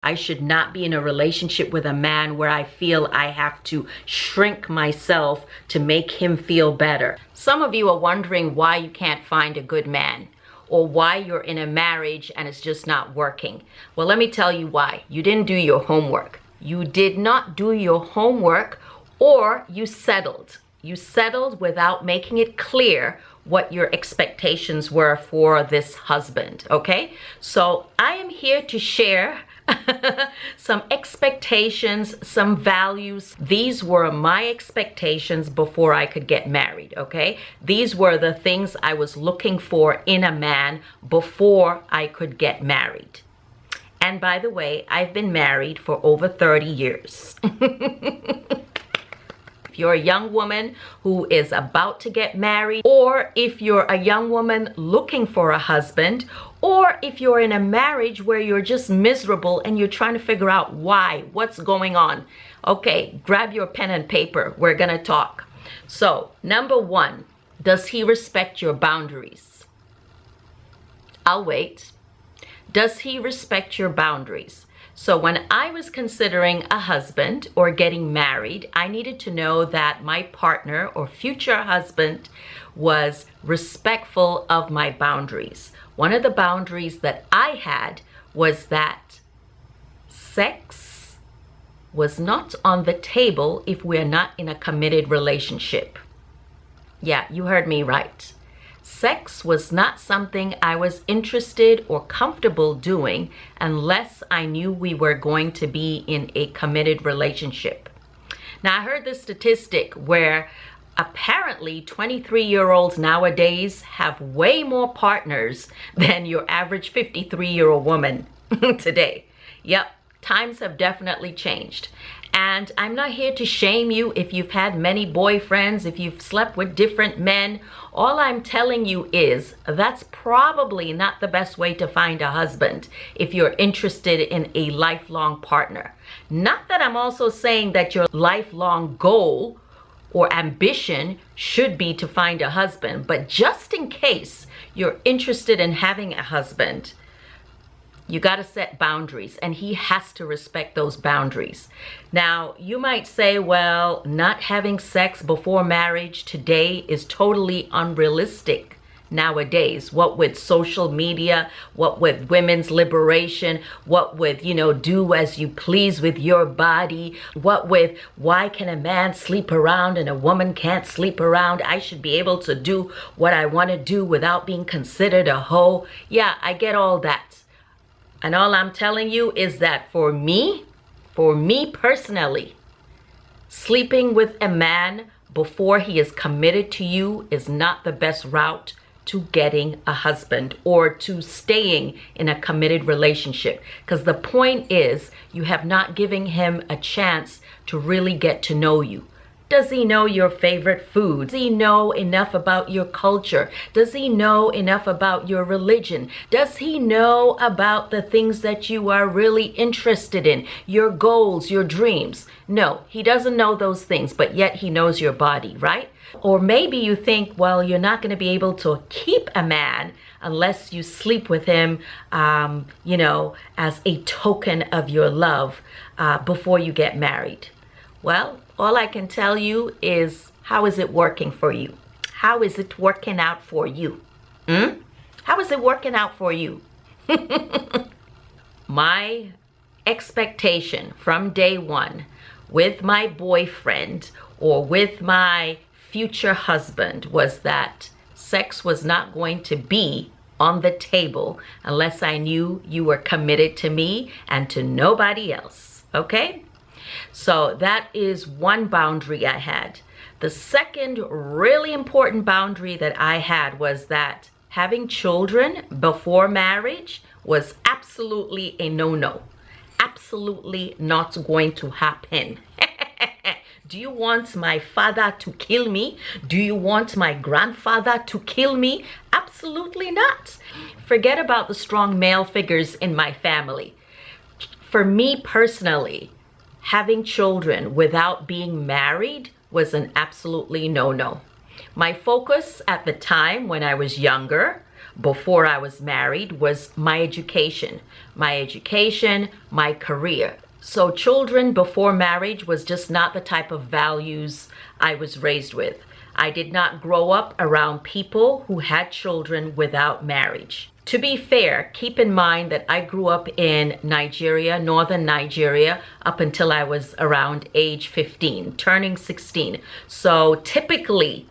I should not be in a relationship with a man where I feel I have to shrink myself to make him feel better. Some of you are wondering why you can't find a good man, or why you're in a marriage and it's just not working. Well, let me tell you why. You didn't do your homework. You did not do your homework, or you settled. You settled without making it clear what your expectations were for this husband, okay? So I am here to share some expectations, some values. These were my expectations before I could get married, okay? These were the things I was looking for in a man before I could get married. And by the way, I've been married for over 30 years. If you're a young woman who is about to get married, or if you're a young woman looking for a husband, or if you're in a marriage where you're just miserable and you're trying to figure out why, what's going on, okay, grab your pen and paper. We're gonna talk. So, number one, does he respect your boundaries? I'll wait. Does he respect your boundaries? So when I was considering a husband or getting married, I needed to know that my partner or future husband was respectful of my boundaries. One of the boundaries that I had was that sex was not on the table if we're not in a committed relationship. Yeah, you heard me right. Sex was not something I was interested or comfortable doing unless I knew we were going to be in a committed relationship. Now, I heard this statistic where apparently 23-year-olds nowadays have way more partners than your average 53-year-old woman today. Yep, times have definitely changed. And I'm not here to shame you if you've had many boyfriends, if you've slept with different men. All I'm telling you is that's probably not the best way to find a husband if you're interested in a lifelong partner. Not that I'm also saying that your lifelong goal or ambition should be to find a husband, but just in case you're interested in having a husband, you got to set boundaries, and he has to respect those boundaries. Now, you might say, well, not having sex before marriage today is totally unrealistic nowadays. What with social media, what with women's liberation, what with, do as you please with your body, what with why can a man sleep around and a woman can't sleep around? I should be able to do what I want to do without being considered a hoe. Yeah, I get all that. And all I'm telling you is that for me personally, sleeping with a man before he is committed to you is not the best route to getting a husband or to staying in a committed relationship. Because the point is, you have not given him a chance to really get to know you. Does he know your favorite food? Does he know enough about your culture? Does he know enough about your religion? Does he know about the things that you are really interested in? Your goals, your dreams? No, he doesn't know those things, but yet he knows your body, right? Or maybe you think, well, you're not going to be able to keep a man unless you sleep with him, as a token of your love before you get married. Well, all I can tell you is, how is it working for you? How is it working out for you? How is it working out for you? My expectation from day one with my boyfriend or with my future husband was that sex was not going to be on the table unless I knew you were committed to me and to nobody else, okay? So that is one boundary I had. The second really important boundary that I had was that having children before marriage was absolutely a no-no. Absolutely not going to happen. Do you want my father to kill me? Do you want my grandfather to kill me? Absolutely not. Forget about the strong male figures in my family. For me personally, having children without being married was an absolutely no-no. My focus at the time when I was younger before I was married was my education, my career. So children before marriage was just not the type of values I was raised with. I did not grow up around people who had children without marriage. To be fair, keep in mind that I grew up in Nigeria, northern Nigeria, up until I was around age 15, turning 16. So typically,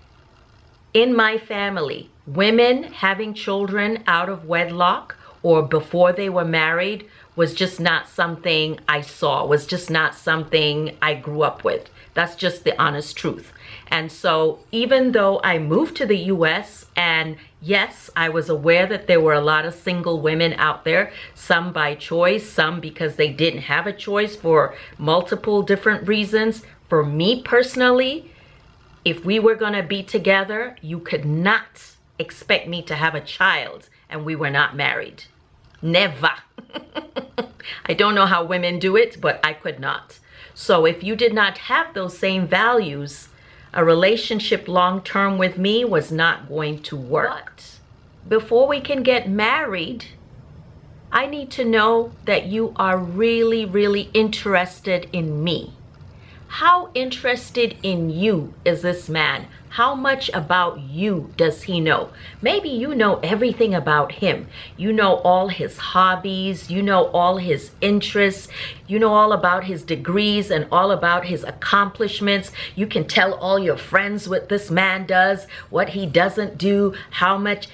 in my family, women having children out of wedlock or before they were married was just not something I saw, was just not something I grew up with. That's just the honest truth. And so even though I moved to the US, and yes, I was aware that there were a lot of single women out there, some by choice, some because they didn't have a choice for multiple different reasons. For me personally, if we were going to be together, you could not expect me to have a child and we were not married. Never. I don't know how women do it, but I could not. So if you did not have those same values, a relationship long-term with me was not going to work. But before we can get married, I need to know that you are really, really interested in me. How interested in you is this man? How much about you does he know? Maybe you know everything about him. You know all his hobbies, you know all his interests, you know all about his degrees and all about his accomplishments. You can tell all your friends what this man does, what he doesn't do, how much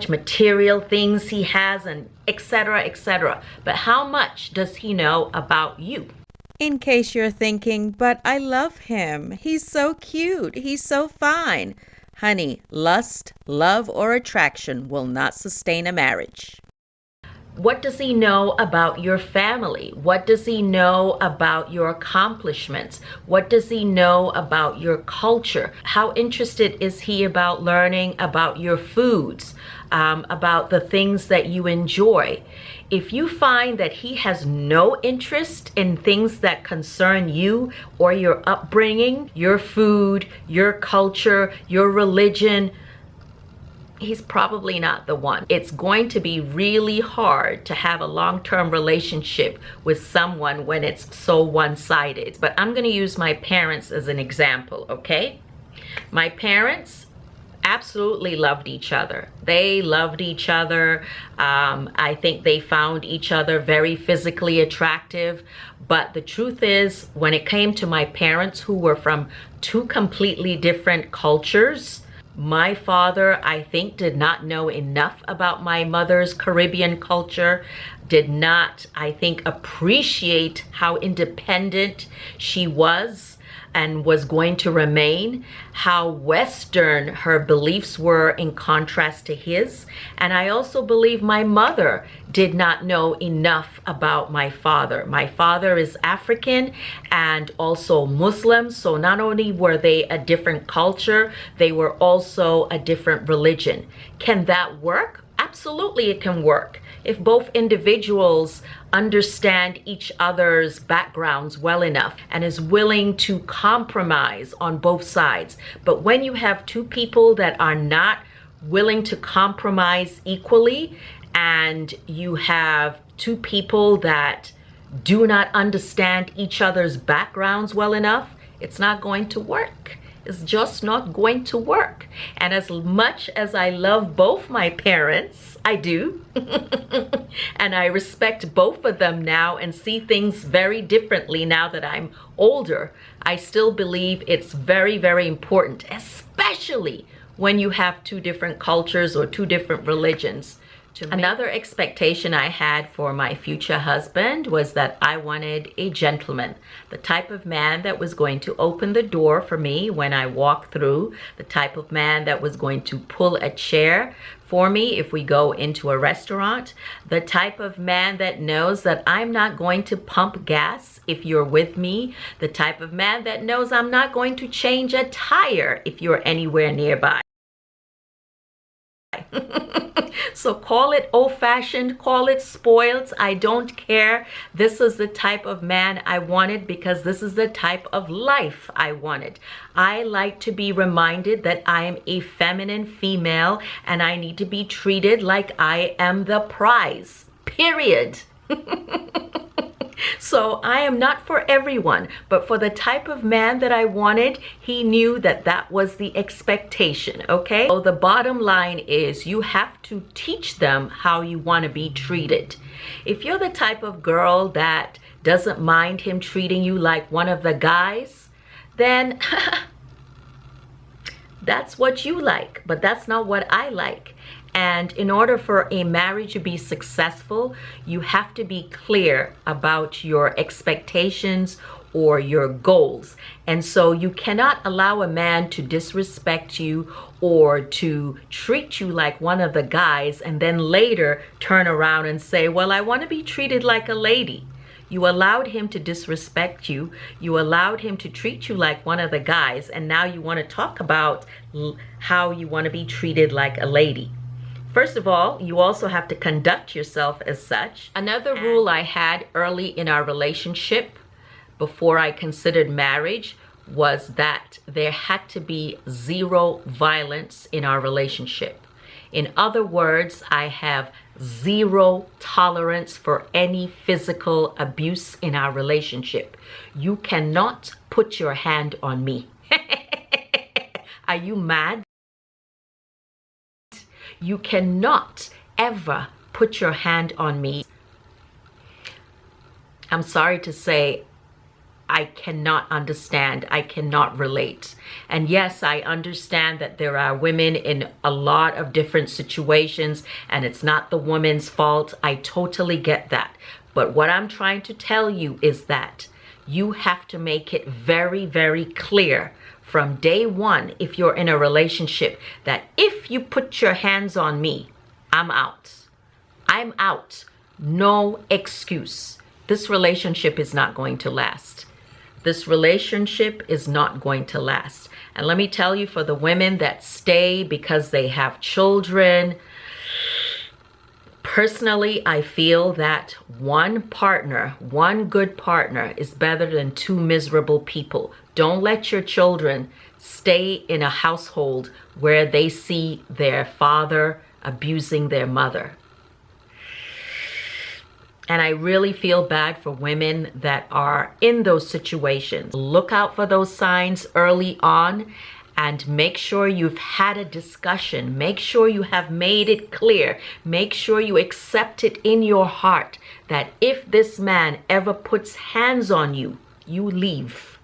material things he has, and etc., etc. But how much does he know about you? In case you're thinking, but I love him. He's so cute. He's so fine. Honey, lust, love, or attraction will not sustain a marriage. What does he know about your family? What does he know about your accomplishments? What does he know about your culture? How interested is he about learning about your foods, about the things that you enjoy? If you find that he has no interest in things that concern you or your upbringing, your food, your culture, your religion, he's probably not the one. It's going to be really hard to have a long-term relationship with someone when it's so one-sided. But I'm going to use my parents as an example, okay? My parents absolutely loved each other. They loved each other. I think they found each other very physically attractive. But the truth is, when it came to my parents, who were from two completely different cultures, my father, I think, did not know enough about my mother's Caribbean culture, did not, I think, appreciate how independent she was and was going to remain, how Western her beliefs were in contrast to his. And I also believe my mother did not know enough about my father. My father is African and also Muslim, so not only were they a different culture, they were also a different religion. Can that work? Absolutely, it can work. If both individuals understand each other's backgrounds well enough and is willing to compromise on both sides. But when you have two people that are not willing to compromise equally, and you have two people that do not understand each other's backgrounds well enough, it's not going to work. It's just not going to work. And as much as I love both my parents, I do, and I respect both of them now and see things very differently now that I'm older, I still believe it's very, very important, especially when you have two different cultures or two different religions. Another expectation I had for my future husband was that I wanted a gentleman, the type of man that was going to open the door for me when I walk through, the type of man that was going to pull a chair for me if we go into a restaurant, the type of man that knows that I'm not going to pump gas if you're with me, the type of man that knows I'm not going to change a tire if you're anywhere nearby. So call it old-fashioned, call it spoiled, I don't care. This is the type of man I wanted because this is the type of life I wanted. I like to be reminded that I am a feminine female and I need to be treated like I am the prize, period. So I am not for everyone, but for the type of man that I wanted, he knew that that was the expectation, okay? So the bottom line is you have to teach them how you want to be treated. If you're the type of girl that doesn't mind him treating you like one of the guys, then that's what you like, but that's not what I like. And in order for a marriage to be successful, you have to be clear about your expectations or your goals. And so you cannot allow a man to disrespect you or to treat you like one of the guys and then later turn around and say, well, I want to be treated like a lady. You allowed him to disrespect you. You allowed him to treat you like one of the guys. And now you want to talk about how you want to be treated like a lady. First of all, you also have to conduct yourself as such. Another rule I had early in our relationship before I considered marriage was that there had to be zero violence in our relationship. In other words, I have zero tolerance for any physical abuse in our relationship. You cannot put your hand on me. Are you mad? You cannot ever put your hand on me. I'm sorry to say, I cannot understand. I cannot relate. And yes, I understand that there are women in a lot of different situations and it's not the woman's fault. I totally get that. But what I'm trying to tell you is that you have to make it very, very clear from day one, if you're in a relationship, that if you put your hands on me, I'm out. I'm out. No excuse. This relationship is not going to last. This relationship is not going to last. And let me tell you, for the women that stay because they have children, personally, I feel that one partner, one good partner is better than two miserable people. Don't let your children stay in a household where they see their father abusing their mother. And I really feel bad for women that are in those situations. Look out for those signs early on and make sure you've had a discussion. Make sure you have made it clear. Make sure you accept it in your heart that if this man ever puts hands on you, you leave.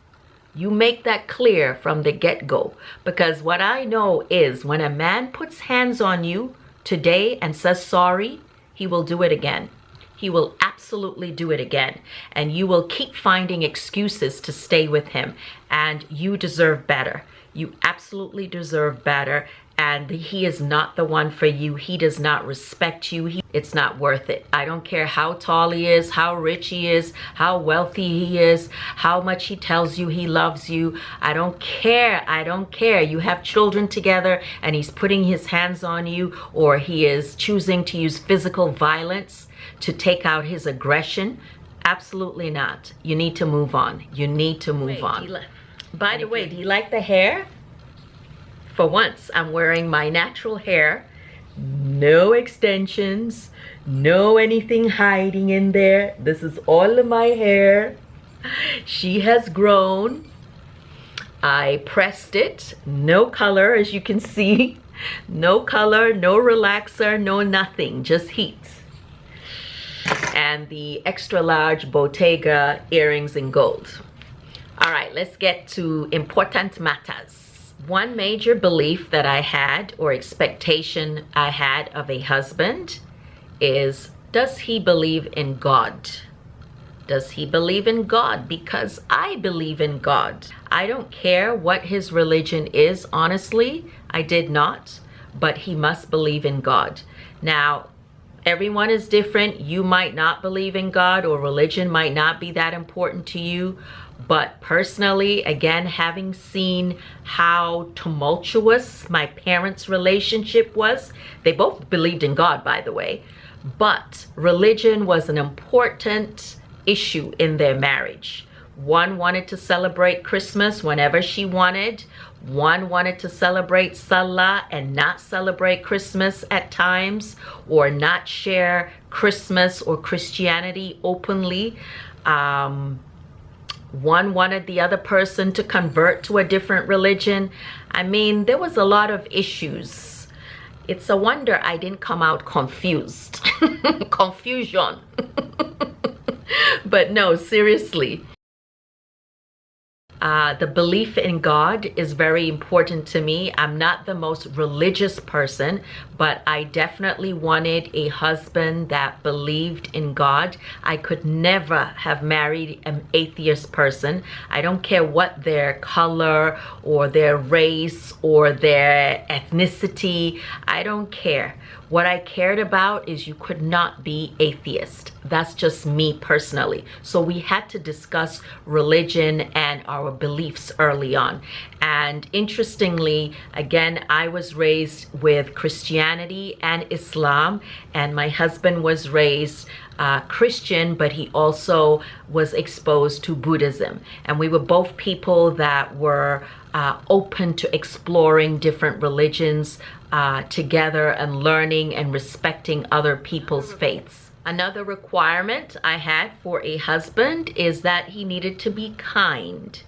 You make that clear from the get-go. Because what I know is when a man puts hands on you today and says sorry, he will do it again. He will absolutely do it again. And you will keep finding excuses to stay with him. And you deserve better. You absolutely deserve better. And he is not the one for you. He does not respect you. It's not worth it. I don't care how tall he is, how rich he is, how wealthy he is, how much he tells you he loves you. I don't care. I don't care. You have children together and he's putting his hands on you, or he is choosing to use physical violence to take out his aggression. Absolutely not. You need to move on. You need to move on. By the way, do you like the hair? For once, I'm wearing my natural hair. No extensions, no anything hiding in there. This is all of my hair. She has grown. I pressed it. No color, as you can see. No color, no relaxer, no nothing, just heat. And the extra large Bottega earrings in gold. All right, let's get to important matters. One major belief that I had, or expectation I had of a husband, is, does he believe in God? Does he believe in God? Because I believe in God. I don't care what his religion is, honestly. I did not, but he must believe in God. Now, Everyone is different. You might not believe in God, or religion might not be that important to you. But personally, again, having seen how tumultuous my parents' relationship was, they both believed in God, by the way, but religion was an important issue in their marriage. One wanted to celebrate Christmas whenever she wanted. One wanted to celebrate Salah and not celebrate Christmas at times, or not share Christmas or Christianity openly. One wanted the other person to convert to a different religion. I mean, there was a lot of issues. It's a wonder I didn't come out confused. Confusion. But no, seriously. The belief in God is very important to me. I'm not the most religious person, but I definitely wanted a husband that believed in God. I could never have married an atheist person. I don't care what their color or their race or their ethnicity. I don't care. What I cared about is you could not be atheist. That's just me personally. So we had to discuss religion and our beliefs early on. And interestingly, again, I was raised with Christianity and Islam, and my husband was raised Christian, but he also was exposed to Buddhism. And we were both people that were open to exploring different religions together and learning and respecting other people's faiths. Another requirement I had for a husband is that he needed to be kind.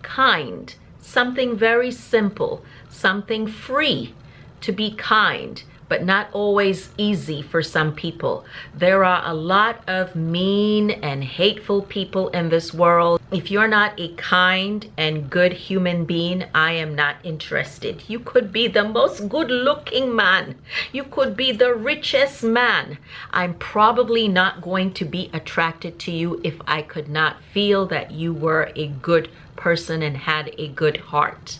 Kind. Something very simple. Something free. To be kind, but not always easy for some people. There are a lot of mean and hateful people in this world. If you're not a kind and good human being, I am not interested. You could be the most good-looking man. You could be the richest man. I'm probably not going to be attracted to you if I could not feel that you were a good person and had a good heart.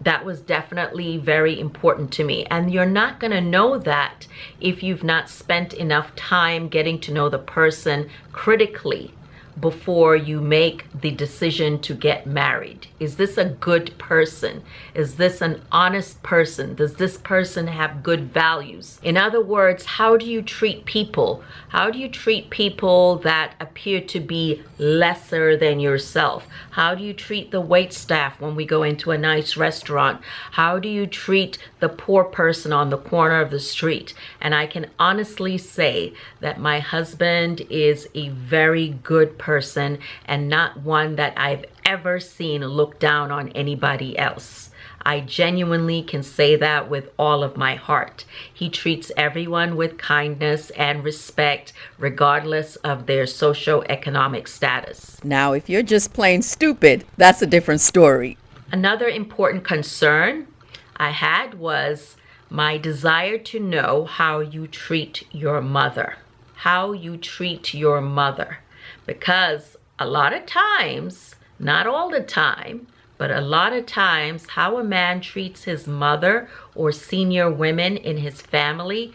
That was definitely very important to me. And you're not going to know that if you've not spent enough time getting to know the person critically before you make the decision to get married. Is this a good person? Is this an honest person? Does this person have good values? In other words, how do you treat people? How do you treat people that appear to be lesser than yourself? How do you treat the wait staff when we go into a nice restaurant? How do you treat the poor person on the corner of the street? And I can honestly say that my husband is a very good person and not one that I've ever seen look down on anybody else. I genuinely can say that with all of my heart. He treats everyone with kindness and respect, regardless of their socioeconomic status. Now, if you're just plain stupid, that's a different story. Another important concern I had was my desire to know how you treat your mother. How you treat your mother. Because a lot of times, not all the time, but a lot of times, how a man treats his mother or senior women in his family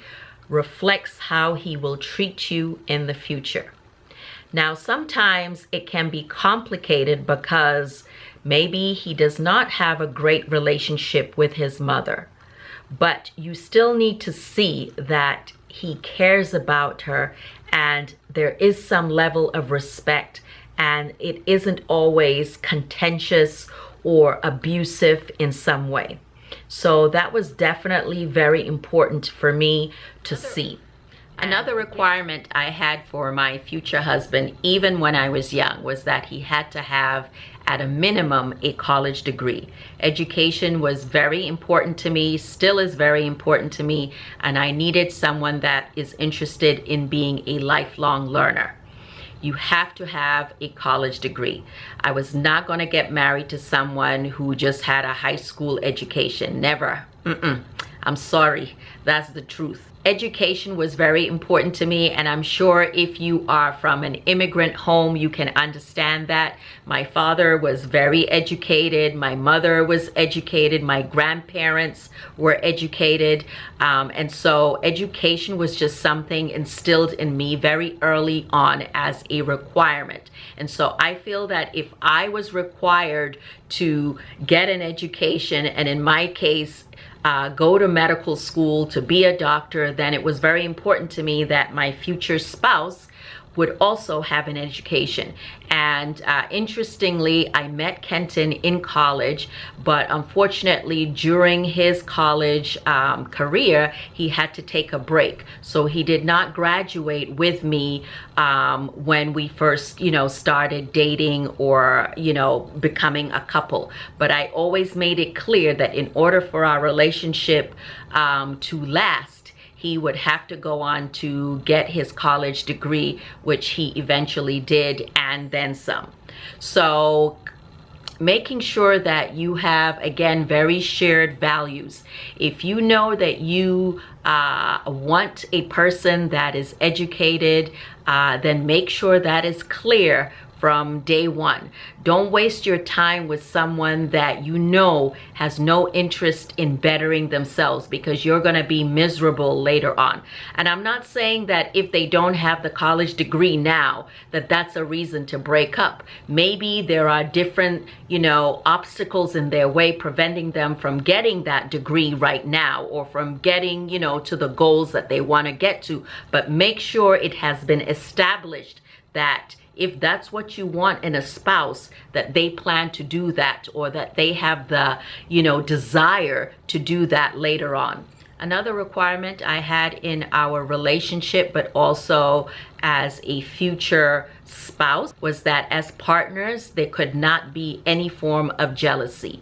reflects how he will treat you in the future. Now, sometimes it can be complicated because maybe he does not have a great relationship with his mother, but you still need to see that he cares about her and there is some level of respect, and it isn't always contentious or abusive in some way. So that was definitely very important for me to see. Another requirement I had for my future husband, even when I was young, was that he had to have, at a minimum, a college degree. Education was very important to me, still is very important to me, and I needed someone that is interested in being a lifelong learner. You have to have a college degree. I was not going to get married to someone who just had a high school education. Never. I'm sorry. That's the truth. Education was very important to me, and I'm sure if you are from an immigrant home, you can understand that. My father was very educated, my mother was educated, my grandparents were educated, and so education was just something instilled in me very early on as a requirement. And so I feel that if I was required to get an education, and in my case, go to medical school to be a doctor, then it was very important to me that my future spouse would also have an education. And interestingly, I met Kenton in college, but unfortunately during his college career, he had to take a break. So he did not graduate with me when we first, started dating or, becoming a couple. But I always made it clear that in order for our relationship to last, he would have to go on to get his college degree, which he eventually did, and then some. So making sure that you have, again, very shared values. If you know that you want a person that is educated, then make sure that is clear from day one. Don't waste your time with someone that you know has no interest in bettering themselves, because you're going to be miserable later on. And I'm not saying that if they don't have the college degree now, that that's a reason to break up. Maybe there are different, obstacles in their way preventing them from getting that degree right now, or from getting, to the goals that they want to get to. But make sure it has been established that if that's what you want in a spouse, that they plan to do that, or that they have the, desire to do that later on. Another requirement I had in our relationship, but also as a future spouse, was that as partners, there could not be any form of jealousy.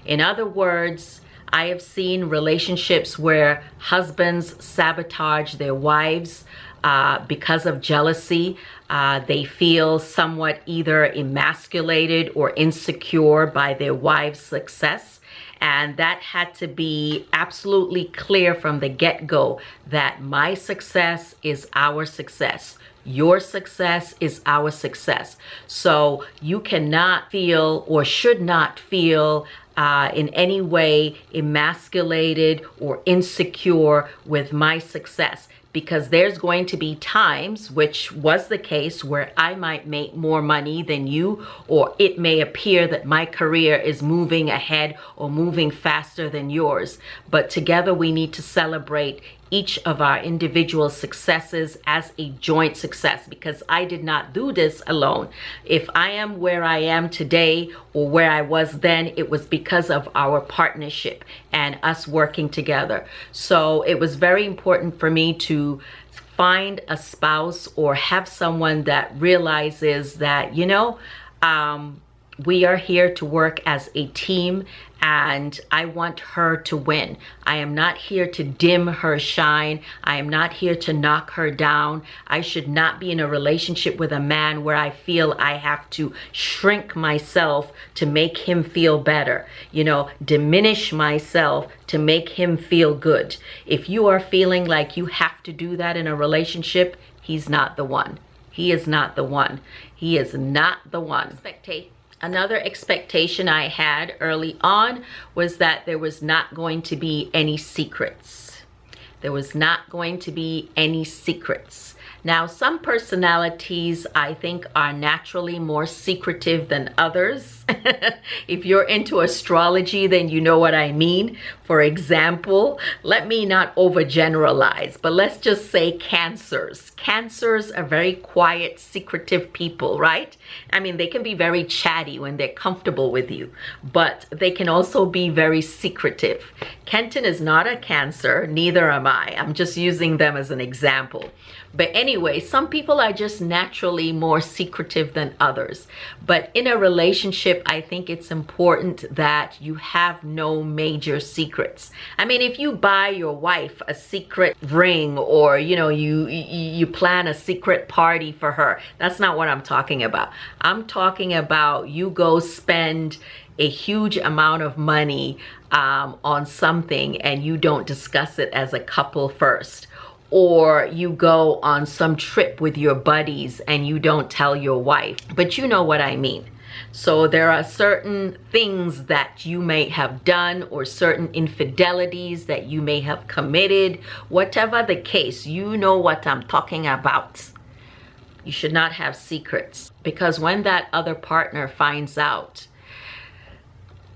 In other words, I have seen relationships where husbands sabotage their wives because of jealousy. They feel somewhat either emasculated or insecure by their wife's success. And that had to be absolutely clear from the get-go, that my success is our success. Your success is our success. So you cannot feel, or should not feel, in any way emasculated or insecure with my success. Because there's going to be times, which was the case, where I might make more money than you, or it may appear that my career is moving ahead or moving faster than yours. But together we need to celebrate each of our individual successes as a joint success, because I did not do this alone. If I am where I am today, or where I was then, it was because of our partnership and us working together. So it was very important for me to find a spouse or have someone that realizes that, we are here to work as a team, and I want her to win. I am not here to dim her shine. I am not here to knock her down. I should not be in a relationship with a man where I feel I have to shrink myself to make him feel better, diminish myself to make him feel good. If you are feeling like you have to do that in a relationship, he's not the one. He is not the one. He is not the one. Another expectation I had early on was that there was not going to be any secrets. There was not going to be any secrets. Now, some personalities I think are naturally more secretive than others. If you're into astrology, then you know what I mean. For example, let me not overgeneralize, but let's just say Cancers. Cancers are very quiet, secretive people, right? I mean, they can be very chatty when they're comfortable with you, but they can also be very secretive. Kenton is not a Cancer, neither am I. I'm just using them as an example. But anyway, some people are just naturally more secretive than others. But in a relationship, I think it's important that you have no major secrets. I mean, if you buy your wife a secret ring, or you plan a secret party for her, that's not what I'm talking about. I'm talking about you go spend a huge amount of money on something and you don't discuss it as a couple first. or you go on some trip with your buddies and you don't tell your wife, but you know what I mean. So there are certain things that you may have done, or certain infidelities that you may have committed. Whatever the case, you know what I'm talking about. You should not have secrets, because when that other partner finds out,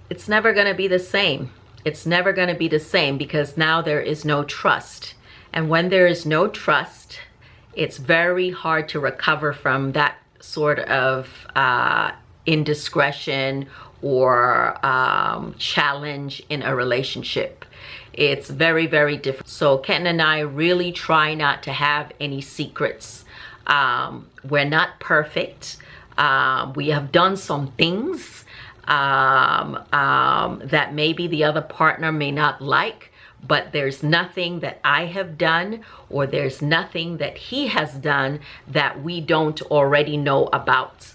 it's never going to be the same. It's never going to be the same, because now there is no trust. And when there is no trust, it's very hard to recover from that sort of indiscretion or challenge in a relationship. It's very, very different. So Kenton and I really try not to have any secrets. We're not perfect. We have done some things that maybe the other partner may not like, but there's nothing that I have done, or there's nothing that he has done that we don't already know about.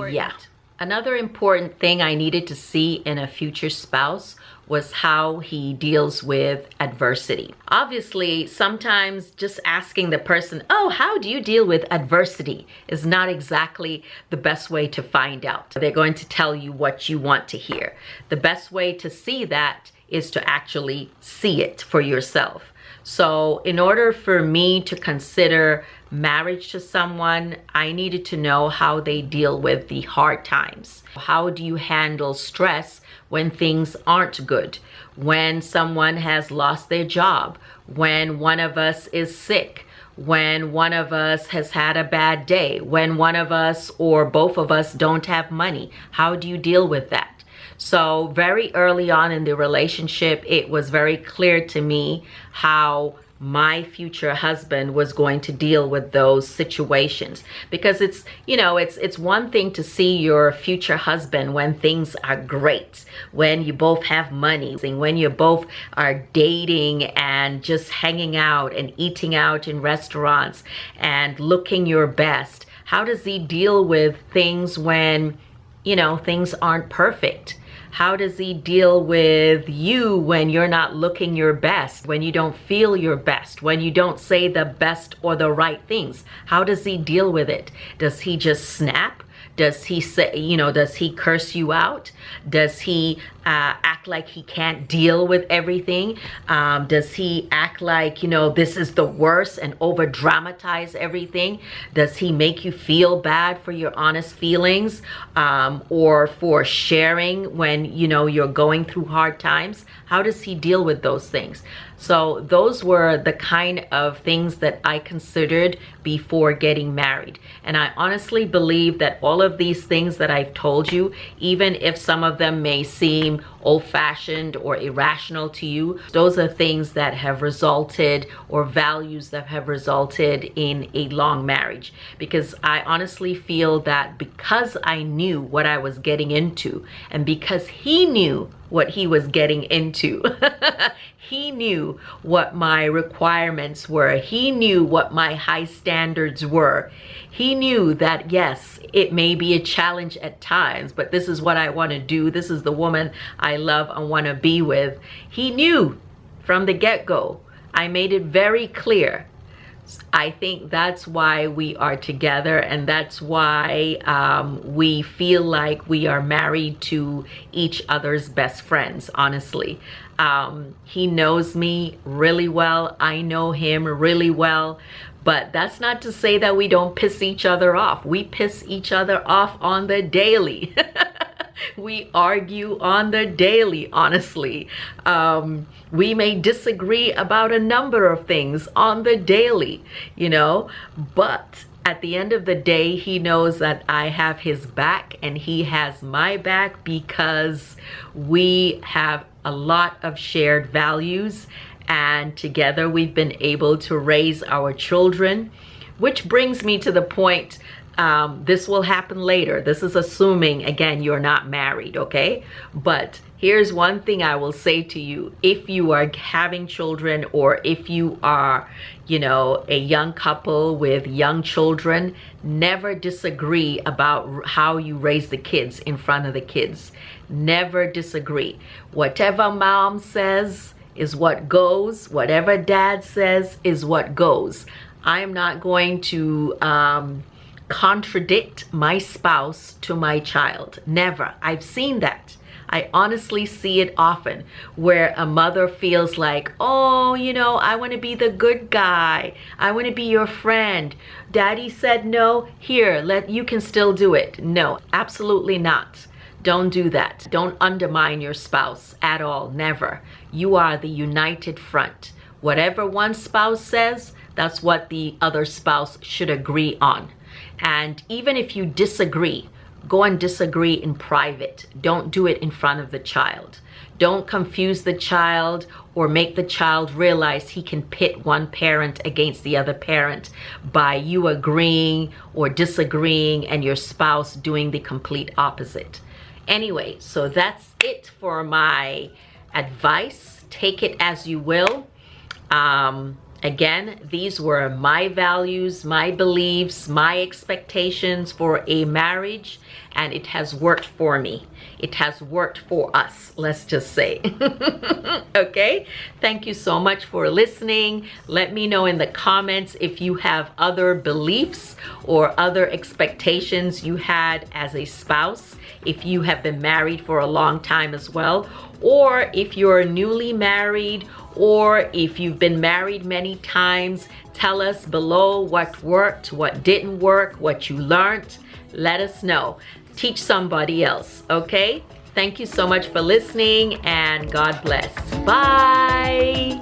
Yeah. Another important thing I needed to see in a future spouse was how he deals with adversity. Obviously, sometimes just asking the person, oh, how do you deal with adversity, is not exactly the best way to find out. They're going to tell you what you want to hear. The best way to see that is to actually see it for yourself. So in order for me to consider marriage to someone, I needed to know how they deal with the hard times. How do you handle stress when things aren't good? When someone has lost their job? When one of us is sick? When one of us has had a bad day? When one of us or both of us don't have money? How do you deal with that? So very early on in the relationship, it was very clear to me how my future husband was going to deal with those situations. Because it's, you know, it's one thing to see your future husband when things are great, when you both have money, when you both are dating and just hanging out and eating out in restaurants and looking your best. How does he deal with things when, you know, things aren't perfect? How does he deal with you when you're not looking your best, when you don't feel your best, when you don't say the best or the right things? How does he deal with it? Does he just snap? Does he say, you know, does he curse you out? Does he act like he can't deal with everything? Does he act like, you know, this is the worst and over dramatize everything? Does he make you feel bad for your honest feelings, or for sharing when, you know, you're going through hard times? How does he deal with those things? So those were the kind of things that I considered before getting married. And I honestly believe that all of these things that I've told you, even if some of them may seem old-fashioned or irrational to you, those are things that have resulted, or values that have resulted in a long marriage. Because I honestly feel that because I knew what I was getting into, and because he knew what he was getting into, he knew what my requirements were. He knew what my high standards were. He knew that, yes, it may be a challenge at times, but this is what I want to do. This is the woman I love and want to be with. He knew from the get-go. I made it very clear. I think that's why we are together, and that's why we feel like we are married to each other's best friends, honestly. He knows me really well. I know him really well. But that's not to say that we don't piss each other off. We piss each other off on the daily. We argue on the daily, honestly. We may disagree about a number of things on the daily, you know, but at the end of the day, he knows that I have his back and he has my back, because we have a lot of shared values, and together we've been able to raise our children. Which brings me to the point, this will happen later. This is assuming, again, you're not married, okay? But here's one thing I will say to you. If you are having children, or if you are, you know, a young couple with young children, never disagree about how you raise the kids in front of the kids. Never disagree. Whatever mom says is what goes. Whatever dad says is what goes. I am not going to contradict my spouse to my child. Never. I've seen that. I honestly see it often where a mother feels like, oh, you know, I want to be the good guy. I want to be your friend. Daddy said no. Here, you can still do it. No, absolutely not. Don't do that. Don't undermine your spouse at all. Never. You are the united front. Whatever one spouse says, that's what the other spouse should agree on. And even if you disagree, go and disagree in private. Don't do it in front of the child. Don't confuse the child or make the child realize he can pit one parent against the other parent by you agreeing or disagreeing and your spouse doing the complete opposite. Anyway, so that's it for my advice. Take it as you will. Again, these were my values, my beliefs, my expectations for a marriage, and it has worked for me. It has worked for us, let's just say. Okay? Thank you so much for listening. Let me know in the comments if you have other beliefs or other expectations you had as a spouse, if you have been married for a long time as well, or if you're newly married, or if you've been married many times. Tell us below what worked, what didn't work, what you learned. Let us know. Teach somebody else, okay? Thank you so much for listening, and God bless. Bye.